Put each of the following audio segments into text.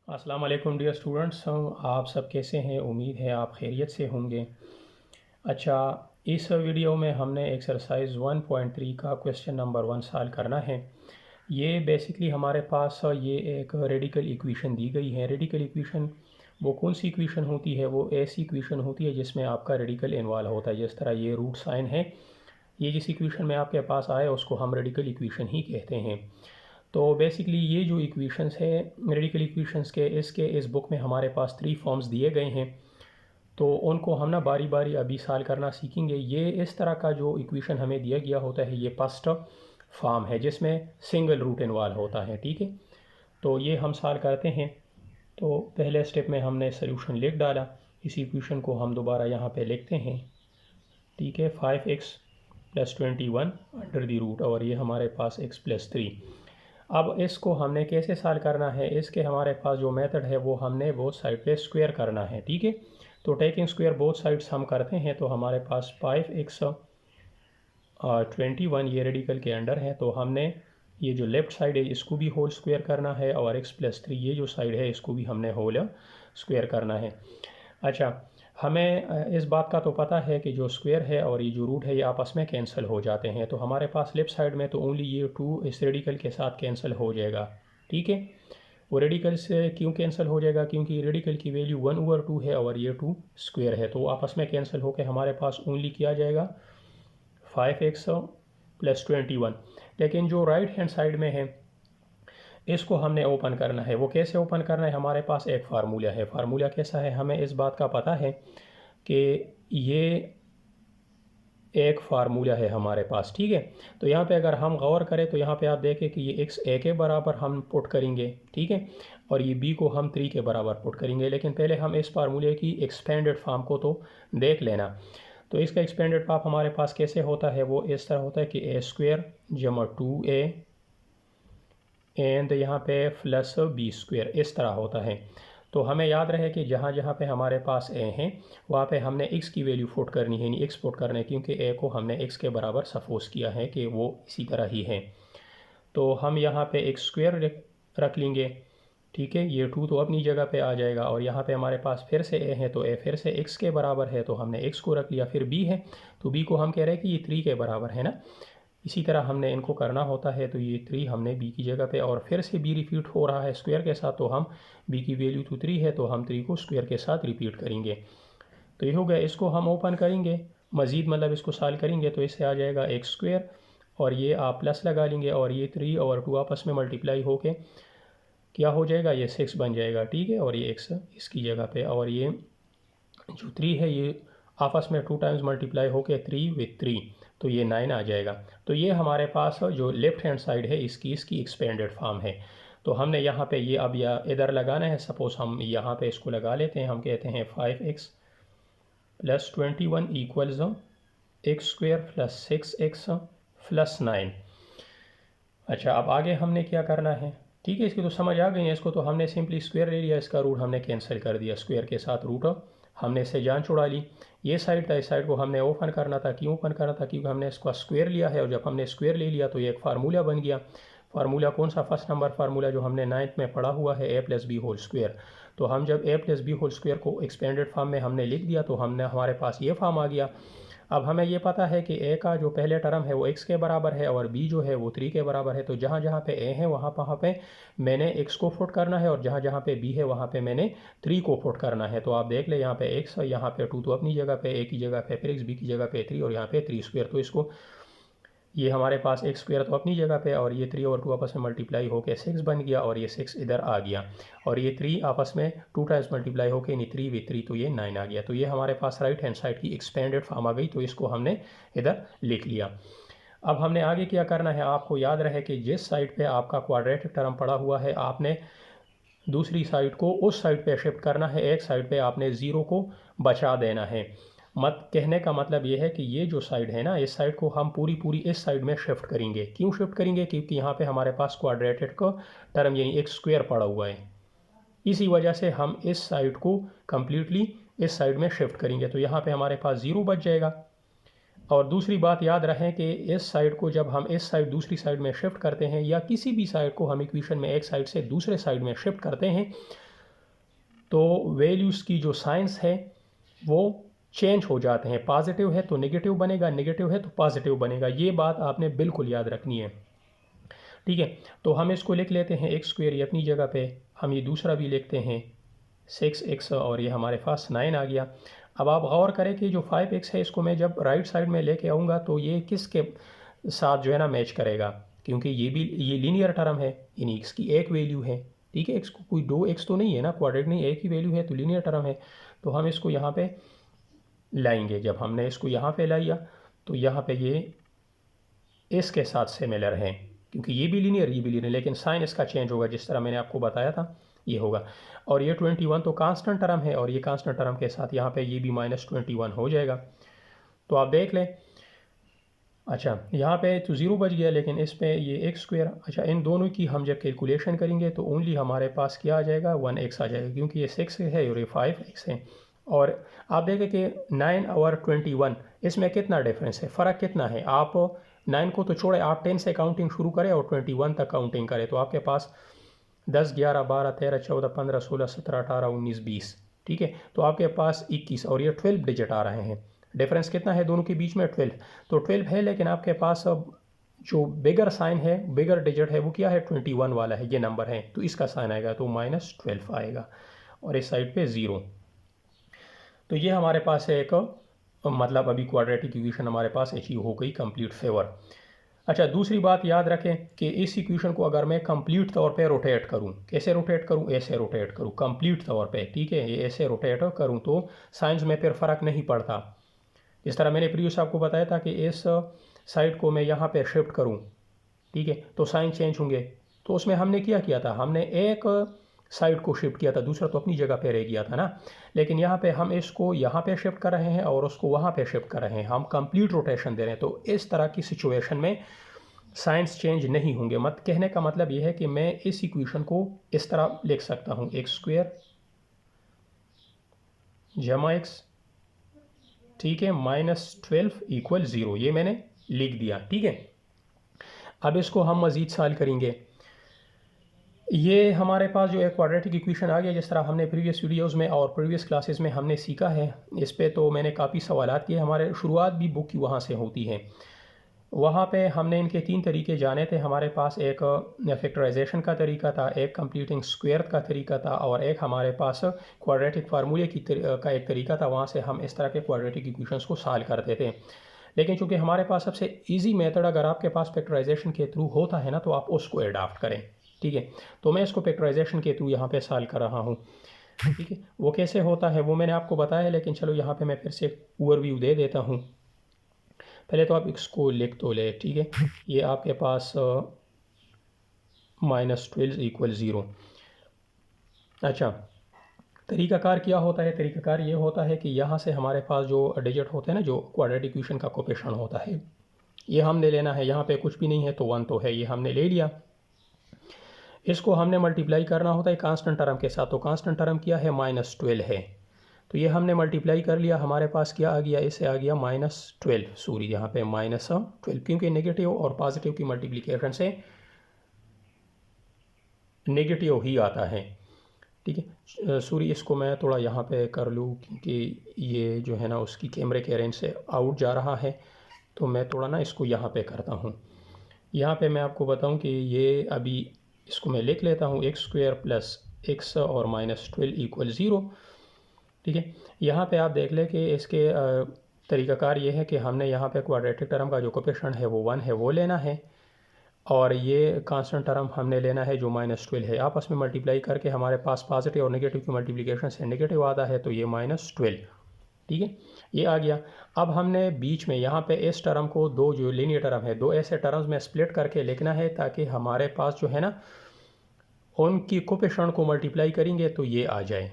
अस्सलाम वालेकुम dear students, आप सब कैसे हैं। उम्मीद है आप खैरियत से होंगे। अच्छा, इस वीडियो में हमने एक्सरसाइज 1.3 का क्वेश्चन नंबर 1 सॉल्व करना है। ये बेसिकली हमारे पास ये एक रेडिकल इक्वेशन दी गई है। रेडिकल इक्वेशन वो कौन सी इक्वेशन होती है? वो ऐसी इक्वेशन होती है जिसमें आपका रेडिकल इन्वॉल्व होता है। जिस तरह ये रूट साइन है, ये जिस इक्वेशन में आपके पास आए उसको हम रेडिकल इक्वेशन ही कहते हैं। तो बेसिकली ये जो इक्वेशंस है रेडिकल इक्वेशंस के, इसके इस बुक में हमारे पास 3 फॉर्म्स दिए गए हैं। तो उनको हम ना बारी बारी अभी सॉल्व करना सीखेंगे। ये इस तरह का जो इक्वेशन हमें दिया गया होता है, ये फर्स्ट फॉर्म है जिसमें सिंगल रूट इन्वॉल्व होता है। ठीक है, तो ये हम सॉल्व करते हैं। तो पहले स्टेप में हमने सोल्यूशन लिख डाला। इस इक्वेशन को हम दोबारा यहाँ पे लिखते हैं। ठीक है, 5x + 21 अंडर द रूट, और ये हमारे पास x + 3। अब इसको हमने कैसे सॉल्व करना है? इसके हमारे पास जो मेथड है वो हमने बोथ साइड पे स्क्वायर करना है। ठीक है, तो टेकिंग स्क्वायर बोथ साइड्स हम करते हैं। तो हमारे पास 5x 21 ये रेडिकल के अंडर है, तो हमने ये जो लेफ़्ट साइड है इसको भी होल स्क्वायर करना है, और x + 3 ये जो साइड है इसको भी हमने होल स्क्वायर करना है। अच्छा, हमें इस बात का तो पता है कि जो स्क्वायर है और ये जो रूट है ये आपस में कैंसिल हो जाते हैं। तो हमारे पास लेफ़्ट साइड में तो ओनली ये 2 इस रेडिकल के साथ कैंसिल हो जाएगा। ठीक है, वो रेडिकल से क्यों कैंसिल हो जाएगा? क्योंकि रेडिकल की वैल्यू 1/2 है और ये 2 स्क्वायर है, तो आपस में कैंसिल होकर हमारे पास ओनली किया जाएगा 5x + 21। लेकिन जो राइट हैंड साइड में है इसको हमने ओपन करना है। वो कैसे ओपन करना है? हमारे पास एक फार्मूला है। फार्मूला कैसा है? हमें इस बात का पता है कि ये एक फार्मूला है हमारे पास। ठीक है, तो यहाँ पे अगर हम गौर करें तो यहाँ पे आप देखें कि ये x a के बराबर हम पुट करेंगे। ठीक है, और ये b को हम 3 के बराबर पुट करेंगे। लेकिन पहले हम इस फार्मूले की एक्सपेंडेड फॉर्म को तो देख लेना। तो इसका एक्सपेंडेड फॉर्म हमारे पास कैसे होता है? वो इस तरह होता है कि a² = 2a एंड यहाँ पे +b², इस तरह होता है। तो हमें याद रहे कि जहाँ जहाँ पे हमारे पास a हैं वहाँ पे हमने x की वैल्यू पुट करनी है, यानी x पुट करना है, क्योंकि a को हमने x के बराबर सपोज किया है कि वो इसी तरह ही है। तो हम यहाँ पे x² रख लेंगे। ठीक है, ये 2 तो अपनी जगह पे आ जाएगा, और यहाँ पे हमारे पास फिर से a है, तो a फिर से x के बराबर है, तो हमने x को रख लिया। फिर b है, तो b को हम कह रहे हैं कि ये 3 के बराबर है ना। इसी तरह हमने इनको करना होता है। तो ये 3 हमने b की जगह पे, और फिर से b रिपीट हो रहा है स्क्वायर के साथ, तो हम b की वैल्यू तो 3 है, तो हम 3 को स्क्वायर के साथ रिपीट करेंगे। तो ये हो गया। इसको हम ओपन करेंगे मज़ीद, मतलब इसको सॉल्व करेंगे तो इससे आ जाएगा x², और ये आप प्लस लगा लेंगे, और ये 3 और 2 आपस में मल्टीप्लाई होके क्या हो जाएगा? ये 6 बन जाएगा। ठीक है, और ये x इसकी जगह पे, और ये जो 3 है ये आपस में 2 टाइम्स मल्टीप्लाई होके 3 with 3, तो ये 9 आ जाएगा। तो ये हमारे पास जो लेफ़्ट हैंड साइड है इसकी एक्सपेंडेड फॉर्म है। तो हमने यहाँ पे ये अब या इधर लगाना है। सपोज़ हम यहाँ पे इसको लगा लेते हैं। हम कहते हैं 5x + 21 = x² + 6x + 9। अच्छा, अब आगे हमने क्या करना है? ठीक है, इसकी तो समझ आ गई है। इसको तो हमने सिंपली स्क्वायर ले लिया, इसका रूट हमने कैंसिल कर दिया। स्क्वायर के साथ रूट हमने इससे जान छुड़ा ली। ये साइड था, इस साइड को हमने ओपन करना था। क्यों ओपन करना था? क्योंकि हमने इसका स्क्वायर लिया है, और जब हमने स्क्वायर ले लिया तो ये एक फार्मूला बन गया। फार्मूला कौन सा? फर्स्ट नंबर फार्मूला जो हमने 9th में पढ़ा हुआ है, a + b होल स्क्वायर। तो हम जब a + b होल स्क्वायर को एक्सपेंडेड फॉर्म में हमने लिख दिया तो हमारे पास ये फॉर्म आ गया। अब हमें ये पता है कि a का जो पहले टर्म है वो x के बराबर है, और b जो है वो 3 के बराबर है। तो जहाँ जहाँ पे a है वहाँ पे मैंने x को पुट करना है, और जहाँ जहाँ पे b है वहाँ पे मैंने 3 को पुट करना है। तो आप देख ले, यहाँ पे x, यहाँ पे 2 तो अपनी जगह पे, a की जगह पे फिर x, b की जगह पे 3, और यहाँ पे 3²। तो इसको ये हमारे पास x² तो अपनी जगह पे, और ये 3 और 2 आपस में मल्टीप्लाई होकर 6 बन गया, और ये 6 इधर आ गया, और ये 3 आपस में 2 टाइम्स मल्टीप्लाई होकर यानी 3 with 3, तो ये 9 आ गया। तो ये हमारे पास राइट हैंड साइड की एक्सपेंडेड फॉर्म आ गई। तो इसको हमने इधर लिख लिया। अब हमने आगे क्या करना है? आपको याद रहे कि जिस साइड पे आपका क्वाड्रेटिक टर्म पड़ा हुआ है, आपने दूसरी साइड को उस साइड पे शिफ्ट करना है। एक साइड पे आपने ज़ीरो को बचा देना है। मत कहने का मतलब ये है कि ये जो साइड है ना, इस साइड को हम पूरी इस साइड में शिफ्ट करेंगे। क्यों शिफ्ट करेंगे? क्योंकि यहाँ पे हमारे पास क्वाड्रेटिक का टर्म यानी एक स्क्वायर पड़ा हुआ है। इसी वजह से हम इस साइड को कम्प्लीटली इस साइड में शिफ्ट करेंगे। तो यहाँ पे हमारे पास ज़ीरो बच जाएगा। और दूसरी बात याद रखें कि इस साइड को जब हम इस साइड दूसरी साइड में शिफ्ट करते हैं, या किसी भी साइड को हम इक्वेशन में एक साइड से दूसरे साइड में शिफ्ट करते हैं, तो वैल्यूज़ की जो साइंस है वो चेंज हो जाते हैं। पॉजिटिव है तो नेगेटिव बनेगा, नेगेटिव है तो पॉजिटिव बनेगा। ये बात आपने बिल्कुल याद रखनी है, ठीक है। तो हम इसको लिख लेते हैं एक्स स्क्वेयर, ये अपनी जगह पे, हम ये दूसरा भी लिखते हैं 6x, और ये हमारे पास 9 आ गया। अब आप गौर करें कि जो 5x है इसको मैं जब राइट साइड में लेके आऊँगा तो ये किसके साथ जो है ना मैच करेगा, क्योंकि ये लीनियर टर्म है, यानी x की एक वैल्यू है, ठीक है। x को कोई 2x तो नहीं है ना, क्वाड्रेटिक नहीं, एक ही वैल्यू है तो लीनियर टर्म है। तो हम इसको यहाँ पे लाएंगे, जब हमने इसको यहाँ पे लाया तो यहाँ पे ये इसके साथ सिमिलर है, क्योंकि ये भी लीनियर ये भी लीनियर, लेकिन साइन इसका चेंज होगा जिस तरह मैंने आपको बताया था ये होगा। और ये 21 तो कांस्टेंट टर्म है, और ये कांस्टेंट टर्म के साथ यहाँ पे ये भी -21 हो जाएगा। तो आप देख लें, अच्छा यहाँ पे तो 0 बच गया, लेकिन इस पे ये एक्स स्क्वेयर, अच्छा इन दोनों की हम जब कैलकुलेशन करेंगे तो ओनली हमारे पास क्या आ जाएगा, 1x आ जाएगा, क्योंकि ये 6 है और ये 5x है। और आप देखें कि 9 और 21 इसमें कितना डिफरेंस है, फ़र्क कितना है। आप 9 को तो छोड़े, आप 10 से काउंटिंग शुरू करें और 21 तक काउंटिंग करें तो आपके पास 10, 11, 12, 13, 14, 15, 16, 17, 18, 19, 20, ठीक है। तो आपके पास 21 और ये 12 डिजिट आ रहे हैं। डिफरेंस कितना है दोनों के बीच में, 12। तो 12 है, लेकिन आपके पास अब जो बिगर साइन है, बिगर डिजिट है, वो क्या है, 21 वाला है, ये नंबर है, तो इसका साइन आएगा तो -12 आएगा, और इस साइड पे 0। तो ये हमारे पास है एक, मतलब अभी क्वाड्रेटिक इक्वेशन हमारे पास अचीव हो गई, कंप्लीट फेवर। अच्छा दूसरी बात याद रखें कि इस इक्वेशन को अगर मैं कंप्लीट तौर पे रोटेट करूं, कैसे रोटेट करूं, ऐसे रोटेट करूं कंप्लीट तौर पे, ठीक है, ये ऐसे रोटेट करूं तो साइंस में फिर फ़र्क नहीं पड़ता। जिस तरह मैंने प्रीवियस आपको बताया था कि इस साइड को मैं यहाँ पे शिफ्ट करूँ, ठीक है, तो साइन चेंज होंगे। तो उसमें हमने क्या किया था, हमने एक साइड को शिफ्ट किया था, दूसरा तो अपनी जगह पे रह गया था ना। लेकिन यहाँ पे हम इसको यहाँ पे शिफ्ट कर रहे हैं और उसको वहाँ पे शिफ्ट कर रहे हैं, हम कंप्लीट रोटेशन दे रहे हैं। तो इस तरह की सिचुएशन में साइंस चेंज नहीं होंगे। मत कहने का मतलब यह है कि मैं इस इक्वेशन को इस तरह लिख सकता हूँ, एक्स स्क्वेयर जमा एक्स, ठीक है, -12 = 0, ये मैंने लिख दिया, ठीक है। अब इसको हम मज़ीद सॉल्व करेंगे। ये हमारे पास जो एक क्वाड्रेटिक इक्वेशन आ गया, जिस तरह हमने प्रीवियस वीडियोस में और प्रीवियस क्लासेस में हमने सीखा है। इस पे तो मैंने काफ़ी सवालात किए, हमारे शुरुआत भी बुक की वहाँ से होती है। वहाँ पे हमने इनके 3 तरीके जाने थे। हमारे पास एक फैक्टराइजेशन का तरीका था, एक कंप्लीटिंग स्क्वायर का तरीका था, और एक हमारे पास क्वाड्रेटिक फार्मूले का एक तरीका था। वहाँ से हम इस तरह के क्वाड्रेटिक इक्वेशंस को सॉल्व करते थे। लेकिन चूंकि हमारे पास सबसे ईजी मेथड अगर आपके पास फैक्टराइजेशन के थ्रू होता है ना, तो आप उसको एडाप्ट करें, ठीक है। तो मैं इसको फैक्टराइजेशन के थ्रू यहाँ पे सॉल्व कर रहा हूँ, ठीक है। वो कैसे होता है वो मैंने आपको बताया, लेकिन चलो यहाँ पे मैं फिर से ओवरव्यू दे देता हूँ। पहले तो आप इसको लिख तो ले, ठीक है। ये आपके पास -12 = 0। अच्छा तरीकाकार क्या होता है, तरीकाकार ये होता है कि यहाँ से हमारे पास जो डिजिट होते हैं ना, जो क्वाड्रेटिक इक्वेशन का कोफिशिएंट होता है, ये हमने लेना है। यहाँ पे कुछ भी नहीं है तो 1 तो है, ये हमने ले लिया। इसको हमने मल्टीप्लाई करना होता है कांस्टेंट टर्म के साथ, तो कांस्टेंट टर्म क्या है, -12 है। तो ये हमने मल्टीप्लाई कर लिया, हमारे पास क्या आ गया, इससे आ गया -12, सॉरी यहाँ पे -12, क्योंकि नेगेटिव और पॉजिटिव की मल्टीप्लिकेशन से नेगेटिव ही आता है, ठीक है। सॉरी इसको मैं थोड़ा यहाँ पे कर लूँ, क्योंकि ये जो है ना उसकी कैमरे के रेंज से आउट जा रहा है, तो मैं थोड़ा ना इसको यहाँ पे करता हूँ। यहाँ पे मैं आपको बताऊँ कि ये अभी इसको मैं लिख लेता हूँ, x² + x और -12 = 0, ठीक है। यहाँ पे आप देख लें कि इसके तरीकाकार ये है कि हमने यहाँ पे क्वाड्रेटिक टर्म का जो कोफिशिएंट है वो 1 है, वो लेना है, और ये कांस्टेंट टर्म हमने लेना है जो -12 है। आपस में मल्टीप्लाई करके हमारे पास पॉजिटिव और नेगेटिव की मल्टीप्लिकेशन से नेगेटिव आता है, तो ये -12, ठीक है, ये आ गया। अब हमने बीच में यहाँ पे इस टर्म को, दो जो लीनियर टर्म है, दो ऐसे टर्म्स में स्प्लिट करके लिखना है, ताकि हमारे पास जो है ना उनकी कोफिशिएंट को मल्टीप्लाई करेंगे तो ये आ जाए,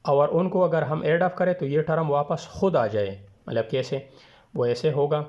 और उनको अगर हम ऐड ऑफ करें तो ये टर्म वापस खुद आ जाए। मतलब कैसे, वो ऐसे होगा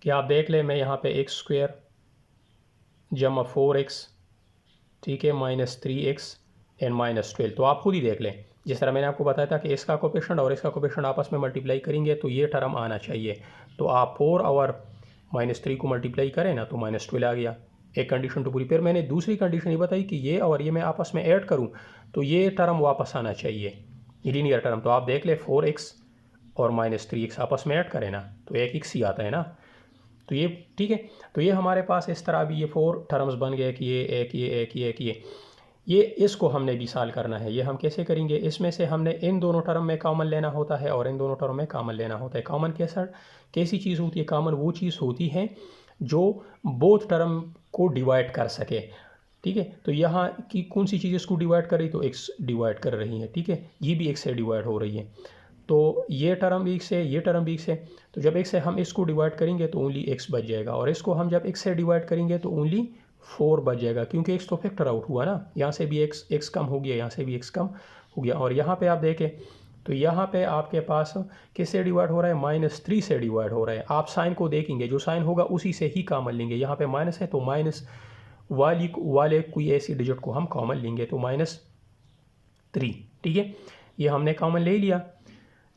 कि आप देख लें, मैं यहाँ पे x² जमा 4x, ठीक है, -3x एंड -12, तो आप खुद ही देख लें। जिस तरह मैंने आपको बताया था कि इसका कोफिशिएंट और इसका कोफिशिएंट आपस में मल्टीप्लाई करेंगे तो ये टर्म आना चाहिए। तो आप 4 और -3 को मल्टीप्लाई करें ना, तो -12 आ गया। एक कंडीशन तो पूरी। फिर मैंने दूसरी कंडीशन ये बताई कि ये और ये मैं आपस में ऐड करूं तो ये टर्म वापस आना चाहिए, लीनियर टर्म। तो आप देख ले 4x और -3x आपस में ऐड करें ना तो एक x ही आता है ना, तो ये ठीक है। तो ये हमारे पास इस तरह भी ये 4 टर्म्स बन गए कि ये एक ये एक ये एक ये इसको हमने भी सॉल्व करना है। ये हम कैसे करेंगे, इसमें से हमने इन दोनों टर्म में कॉमन लेना होता है और इन दोनों टर्म में कॉमन लेना होता है। कॉमन कैसी चीज़ होती है, कॉमन वो चीज़ होती है जो बोथ टर्म को डिवाइड कर सके, ठीक है। तो यहाँ की कौन सी चीज़ इसको डिवाइड कर रही, तो x डिवाइड कर रही है, ठीक है। ये भी x से डिवाइड हो रही है, तो ये टर्म भी x से, ये टर्म भी x से। तो जब x से हम इसको डिवाइड करेंगे तो ओनली x बच जाएगा, और इसको हम जब x से डिवाइड करेंगे तो ओनली 4 बच जाएगा, क्योंकि x तो फैक्टर आउट हुआ ना, यहाँ से भी x कम हो गया, यहाँ से भी x कम हो गया। और यहाँ पे आप देखें तो यहाँ पे आपके पास किससे डिवाइड हो रहा है, -3 से डिवाइड हो रहा है। आप साइन को देखेंगे, जो साइन होगा उसी से ही कॉमन लेंगे। यहाँ पे माइनस है तो माइनस वाले कोई ऐसी डिजिट को हम कॉमन लेंगे, तो -3, ठीक है। ये हमने कॉमन ले लिया।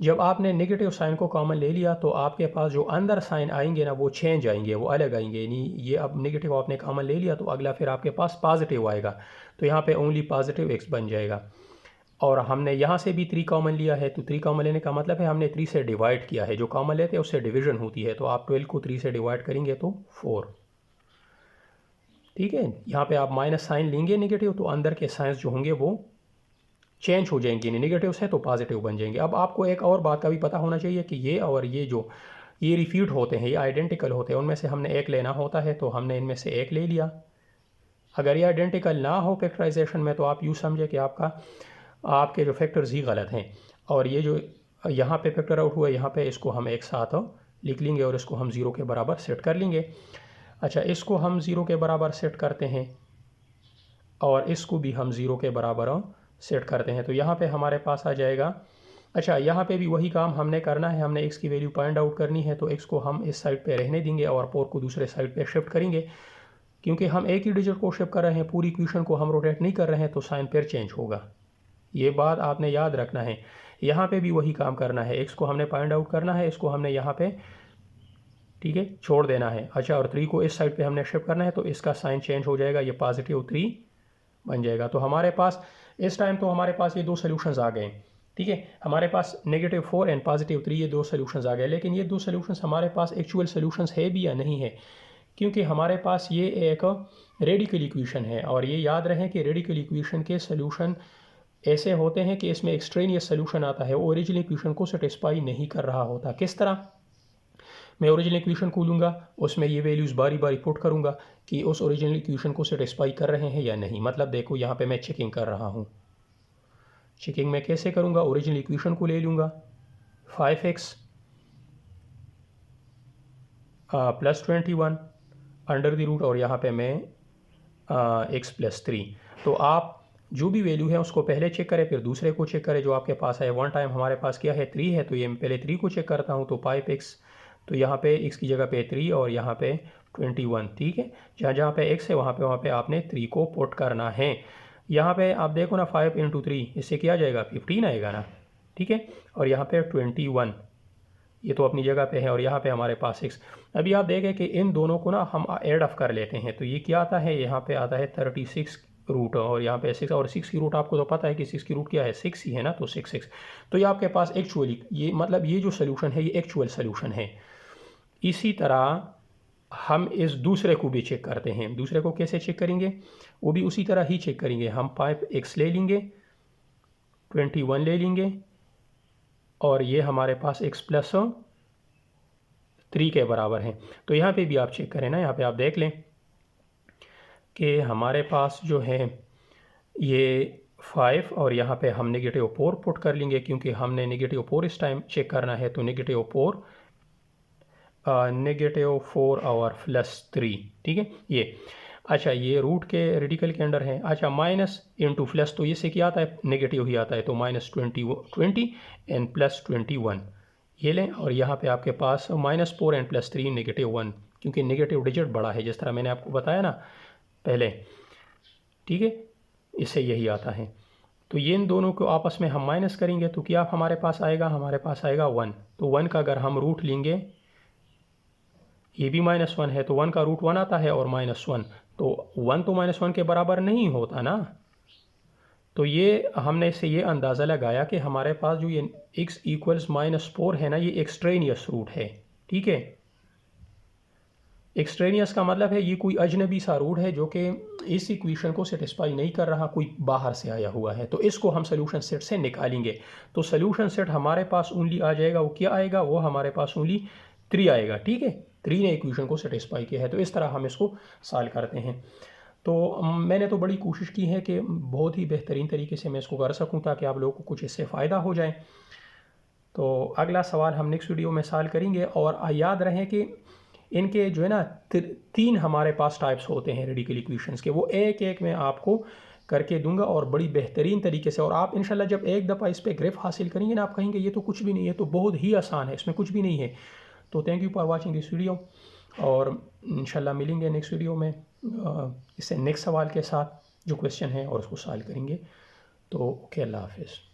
जब आपने नेगेटिव साइन को कॉमन ले लिया तो आपके पास जो अंदर साइन आएंगे ना वो चेंज आएंगे, वो अलग आएंगे। यानी ये अब नेगेटिव आपने कॉमन ले लिया तो अगला फिर आपके पास पॉजिटिव आएगा, तो यहाँ पे ओनली पॉजिटिव x बन जाएगा। और हमने यहाँ से भी 3 कॉमन लिया है, तो 3 कॉमन लेने का मतलब है हमने 3 से डिवाइड किया है। जो कॉमन लेते हैं उससे डिवीजन होती है, तो आप 12 को 3 से डिवाइड करेंगे तो 4, ठीक है। यहाँ पे आप माइनस साइन लेंगे नेगेटिव, तो अंदर के साइंस जो होंगे वो चेंज हो जाएंगे, नेगेटिव से तो पॉजिटिव बन जाएंगे। अब आपको एक और बात का भी पता होना चाहिए कि ये और ये जो ये रिपीट होते हैं, ये आइडेंटिकल होते हैं, उनमें से हमने एक लेना होता है, तो हमने इनमें से एक ले लिया। अगर ये आइडेंटिकल ना हो फैक्टराइजेशन में तो आप यूँ समझे कि आपके जो फैक्टर्स ही गलत हैं, और ये जो यहाँ पे फैक्टर आउट हुआ यहाँ पे इसको हम एक साथ लिख लेंगे और इसको हम 0 के बराबर सेट कर लेंगे। अच्छा, इसको हम 0 के बराबर सेट करते हैं और इसको भी हम 0 के बराबर सेट करते हैं, तो यहाँ पे हमारे पास आ जाएगा। अच्छा, यहाँ पे भी वही काम हमने करना है, हमने x की वैल्यू फाइंड आउट करनी है, तो x को हम इस साइड पे रहने देंगे और 4 को दूसरे साइड पे शिफ्ट करेंगे। क्योंकि हम एक ही डिजिट को शिफ्ट कर रहे हैं, पूरी इक्वेशन को हम रोटेट नहीं कर रहे हैं, तो साइन फिर चेंज होगा। ये बात आपने याद रखना है। यहाँ पे भी वही काम करना है, x को हमने फाइंड आउट करना है, इसको हमने यहाँ पे, ठीक है, छोड़ देना है। अच्छा, और 3 को इस साइड पे हमने शिफ्ट करना है, तो इसका साइन चेंज हो जाएगा, ये +3 बन जाएगा। तो हमारे पास इस टाइम तो हमारे पास ये 2 सोल्यूशंस आ गए, ठीक है। हमारे पास -4 एंड +3 ये 2 सोल्यूशंस आ गए, लेकिन ये 2 सोल्यूशंस हमारे पास एक्चुअल सोल्यूशंस है भी या नहीं है, क्योंकि हमारे पास ये एक रेडिकल इक्वेशन है। और ये याद रहे कि रेडिकल इक्वेशन के सोल्यूशन ऐसे होते हैं कि इसमें एक्सट्रेनियस सोल्यूशन आता है, ओरिजिनल इक्वेशन को सेटिस्फाई नहीं कर रहा होता। किस तरह, मैं ओरिजिनल इक्वेशन को लूँगा, उसमें ये वैल्यूज़ बारी बारी पुट करूँगा कि उस ओरिजिनल इक्वेशन को सेटिस्फाई कर रहे हैं या नहीं। मतलब देखो यहाँ पे मैं चेकिंग कर रहा हूँ। चेकिंग मैं कैसे करूँगा, ओरिजिनल इक्वेशन को ले लूँगा 5x +21 अंडर द रूट, और यहाँ पे मैं x +3। तो आप जो भी वैल्यू है उसको पहले चेक करें, फिर दूसरे को चेक करें जो आपके पास है। वन टाइम हमारे पास क्या है, 3 है, तो ये मैं पहले 3 को चेक करता हूँ, तो 5x, तो यहाँ पे x की जगह पे 3 और यहाँ पे 21, ठीक है। जहाँ जहाँ पे x है वहाँ पे आपने 3 को पुट करना है। यहाँ पे आप देखो ना, 5 × 3 इससे क्या जाएगा, 15 आएगा ना, ठीक है। और यहाँ पे 21 ये तो अपनी जगह पे है, और यहाँ पे हमारे पास 6। अभी आप देखें कि इन दोनों को ना हम ऐड ऑफ कर लेते हैं, तो ये क्या आता है, यहाँ पे आता है 36 रूट, और यहाँ पे 6, और 6 की रूट आपको तो पता है कि 6 की रूट क्या है, 6 ही है ना, तो 6। तो ये आपके पास एक्चुअली, ये मतलब ये जो सोल्यूशन है ये एक्चुअल सोल्यूशन है। इसी तरह हम इस दूसरे को भी चेक करते हैं। दूसरे को कैसे चेक करेंगे, वो भी उसी तरह ही चेक करेंगे। हम 5x ले लेंगे, 21 ले लेंगे, और ये हमारे पास x +3 के बराबर है। तो यहाँ पे भी आप चेक करें ना, यहाँ पे आप देख लें कि हमारे पास जो है ये 5, और यहाँ पे हम -4 पुट कर लेंगे, क्योंकि हमने -4 इस टाइम चेक करना है, तो -4 और +3, ठीक है ये। अच्छा, ये रूट के रेडिकल के अंडर है। अच्छा, माइनस इंटू प्लस, तो इससे क्या आता है, नेगेटिव ही आता है, तो -20 एंड +21 ये लें। और यहाँ पे आपके पास -4 एंड +3 -1, क्योंकि नेगेटिव डिजिट बड़ा है, जिस तरह मैंने आपको बताया ना पहले, ठीक है, इससे यही आता है। तो ये इन दोनों को आपस में हम माइनस करेंगे, तो क्या हमारे पास आएगा, हमारे पास आएगा 1। तो 1 का अगर हम रूट लेंगे, ये भी -1 है, तो 1 का रूट 1 आता है, और -1, तो 1 तो -1 के बराबर नहीं होता ना, तो ये हमने इससे ये अंदाज़ा लगाया कि हमारे पास जो ये x इक्वल्स -4 है ना, ये एक्सट्रेनियस रूट है। ठीक है, एक्सट्रेनियस का मतलब है ये कोई अजनबी सा रूट है जो कि इस इक्वेशन को सेटिस्फाई नहीं कर रहा, कोई बाहर से आया हुआ है। तो इसको हम सोल्यूशन सेट से निकालेंगे। तो सोल्यूशन सेट हमारे पास ओनली आ जाएगा, वो क्या आएगा, वो हमारे पास ओनली 3 आएगा। ठीक है, 3 ने इक्वेशन को सेटिस्फाई किया है। तो इस तरह हम इसको सॉल्व करते हैं। तो मैंने तो बड़ी कोशिश की है कि बहुत ही बेहतरीन तरीके से मैं इसको कर सकूं ताकि आप लोगों को कुछ इससे फ़ायदा हो जाए। तो अगला सवाल हम नेक्स्ट वीडियो में सॉल्व करेंगे। और याद रहे कि इनके जो है ना 3 हमारे पास टाइप्स होते हैं रेडिकल इक्वेशंस के, वो एक एक मैं आपको करके दूंगा और बड़ी बेहतरीन तरीके से। और आप इंशाल्लाह जब एक दफ़ा इस पर ग्रिप हासिल करेंगे ना, आप कहेंगे ये तो कुछ भी नहीं है, तो बहुत ही आसान है, इसमें कुछ भी नहीं है। तो thank you for watching this video, और इंशाल्लाह मिलेंगे नेक्स्ट वीडियो में इससे नेक्स्ट सवाल के साथ जो क्वेश्चन है और उसको सॉल्व करेंगे। तो ओके, अल्लाह हाफिज़।